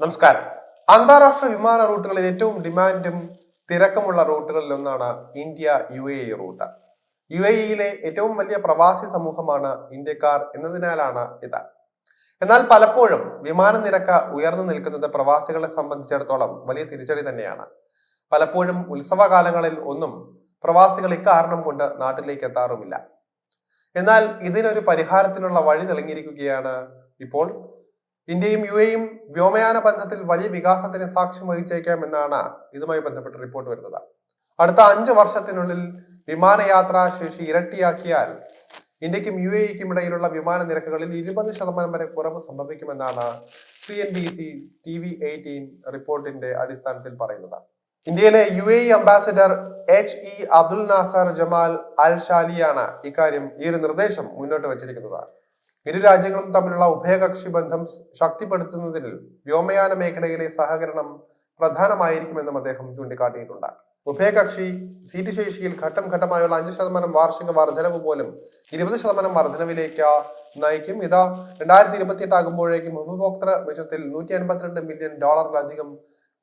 നമസ്കാരം. അന്താരാഷ്ട്ര വിമാന റൂട്ടുകളിൽ ഏറ്റവും ഡിമാൻഡും തിരക്കുമുള്ള റൂട്ടുകളിൽ ഒന്നാണ് ഇന്ത്യ UAE റൂട്ട്. UAEയിലെ ഏറ്റവും വലിയ പ്രവാസി സമൂഹമാണ് ഇന്ത്യക്കാർ എന്നതിനാലാണ് ഇത്. എന്നാൽ പലപ്പോഴും വിമാന നിരക്ക് ഉയർന്നു നിൽക്കുന്നത് പ്രവാസികളെ സംബന്ധിച്ചിടത്തോളം വലിയ തിരിച്ചടി തന്നെയാണ്. പലപ്പോഴും ഉത്സവകാലങ്ങളിൽ ഒന്നും പ്രവാസികൾ ഇക്കാരണം കൊണ്ട് നാട്ടിലേക്ക് എത്താറുമില്ല. എന്നാൽ ഇതിനൊരു പരിഹാരത്തിനുള്ള വഴി തെളിഞ്ഞിരിക്കുകയാണ് ഇപ്പോൾ. ഇന്ത്യയും UAEയും വ്യോമയാന ബന്ധത്തിൽ വലിയ വികാസത്തിന് സാക്ഷ്യം വഹിച്ചേക്കാം എന്നാണ് ഇതുമായി ബന്ധപ്പെട്ട് റിപ്പോർട്ട് വരുന്നത്. അടുത്ത 5 വർഷത്തിനുള്ളിൽ വിമാനയാത്രാ ശേഷി ഇരട്ടിയാക്കിയാൽ ഇന്ത്യക്കും UAEക്കും ഇടയിലുള്ള വിമാന നിരക്കുകളിൽ 20% വരെ കുറവ് സംഭവിക്കുമെന്നാണ് CNBC TV18 റിപ്പോർട്ടിന്റെ അടിസ്ഥാനത്തിൽ പറയുന്നത്. ഇന്ത്യയിലെ UAE ambassador HE Abdul Nasser Jamal Al ഷാലിയാണ് ഈ ഒരു നിർദ്ദേശം മുന്നോട്ട് വച്ചിരിക്കുന്നത്. ഇരു രാജ്യങ്ങളും തമ്മിലുള്ള ഉഭയകക്ഷി ബന്ധം ശക്തിപ്പെടുത്തുന്നതിൽ വ്യോമയാന മേഖലയിലെ സഹകരണം പ്രധാനമായിരിക്കുമെന്നും അദ്ദേഹം ചൂണ്ടിക്കാട്ടിയിട്ടുണ്ട്. ഉഭയകക്ഷി സീറ്റ് ശേഷിയിൽ ഘട്ടം ഘട്ടമായുള്ള 5% വാർഷിക വർധനവ് പോലും 20% വർധനവിലേക്ക് നയിക്കും. ഇത് 2028 ആകുമ്പോഴേക്കും ഉപഭോക്തൃ മിച്ചത്തിൽ $152 മില്യൺ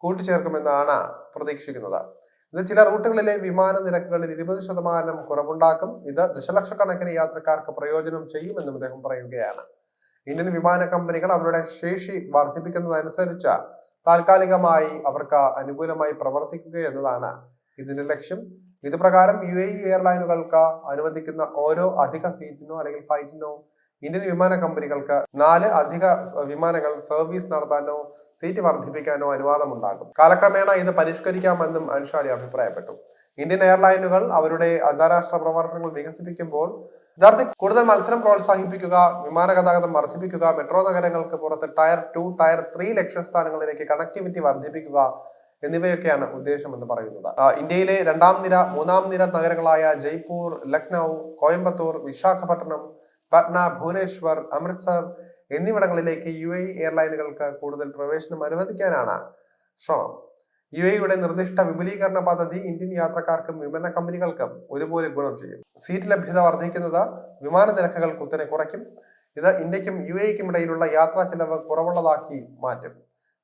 കൂട്ടിച്ചേർക്കുമെന്നാണ് പ്രതീക്ഷിക്കുന്നത്. ഇത് ചില റൂട്ടുകളിലെ വിമാന നിരക്കുകളിൽ 20% കുറവുണ്ടാക്കും. ഇത് ദശലക്ഷക്കണക്കിന് യാത്രക്കാർക്ക് പ്രയോജനം ചെയ്യുമെന്നും അദ്ദേഹം പറയുകയാണ്. ഇന്ത്യൻ വിമാന കമ്പനികൾ അവരുടെ ശേഷി വർദ്ധിപ്പിക്കുന്നതനുസരിച്ച് താൽക്കാലികമായി അവർക്ക് അനുകൂലമായി പ്രവർത്തിക്കുക എന്നതാണ് ഇതിന്റെ ലക്ഷ്യം. ഇത് പ്രകാരം UAE എയർലൈനുകൾക്ക് അനുവദിക്കുന്ന ഓരോ അധിക സീറ്റിനോ അല്ലെങ്കിൽ ഫ്ലൈറ്റിനോ ഇന്ത്യൻ വിമാന കമ്പനികൾക്ക് 4 അധിക വിമാനങ്ങൾ സർവീസ് നടത്താനോ സീറ്റ് വർദ്ധിപ്പിക്കാനോ അനുവാദമുണ്ടാകും. കാലക്രമേണ ഇത് പരിഷ്കരിക്കാമെന്നും അൻഷാലി അഭിപ്രായപ്പെട്ടു. ഇന്ത്യൻ എയർലൈനുകൾ അവരുടെ അന്താരാഷ്ട്ര പ്രവർത്തനങ്ങൾ വികസിപ്പിക്കുമ്പോൾ യഥാർത്ഥത്തിൽ കൂടുതൽ മത്സരം പ്രോത്സാഹിപ്പിക്കുക, വിമാന ഗതാഗതം വർദ്ധിപ്പിക്കുക, മെട്രോ നഗരങ്ങൾക്ക് പുറത്ത് ടയർ 2, ടയർ 3 ലക്ഷ്യസ്ഥാനങ്ങളിലേക്ക് കണക്ടിവിറ്റി വർദ്ധിപ്പിക്കുക എന്നിവയൊക്കെയാണ് ഉദ്ദേശമെന്ന് പറയുന്നത്. ഇന്ത്യയിലെ 2ാം നിര 3ാം നിര നഗരങ്ങളായ ജയ്പൂർ, ലക്നൗ, കോയമ്പത്തൂർ, വിശാഖപട്ടണം, പട്ന, ഭുവനേശ്വർ, അമൃത്സർ എന്നിവിടങ്ങളിലേക്ക് UAE എയർലൈനുകൾക്ക് കൂടുതൽ പ്രവേശനം അനുവദിക്കാനാണ് ശ്രമം. UAEയുടെ നിർദ്ദിഷ്ട വിപുലീകരണ പദ്ധതി ഇന്ത്യൻ യാത്രക്കാർക്കും വിമാന കമ്പനികൾക്കും ഒരുപോലെ ഗുണം ചെയ്യും. സീറ്റ് ലഭ്യത വർദ്ധിക്കുന്നത് വിമാന നിരക്കുകൾ കുത്തനെ കുറയ്ക്കും. ഇത് ഇന്ത്യക്കും UAEക്കും ഇടയിലുള്ള യാത്രാ ചെലവ് കുറവുള്ളതാക്കി മാറ്റും.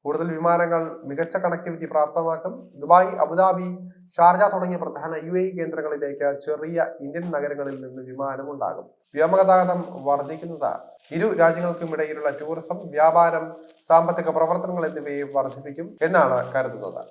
കൂടുതൽ വിമാനങ്ങൾ മികച്ച കണക്ടിവിറ്റി പ്രാപ്തമാക്കും. ദുബായ്, അബുദാബി, ഷാർജ തുടങ്ങിയ പ്രധാന UAE കേന്ദ്രങ്ങളിലേക്ക് ചെറിയ ഇന്ത്യൻ നഗരങ്ങളിൽ നിന്ന് വിമാനം ഉണ്ടാകും. വ്യോമഗതാഗതം വർദ്ധിക്കുന്നത് ഇരു രാജ്യങ്ങൾക്കും ഇടയിലുള്ള ടൂറിസം, വ്യാപാരം, സാമ്പത്തിക പ്രവർത്തനങ്ങൾ എന്നിവയെ വർദ്ധിപ്പിക്കും എന്നാണ് കരുതുന്നത്.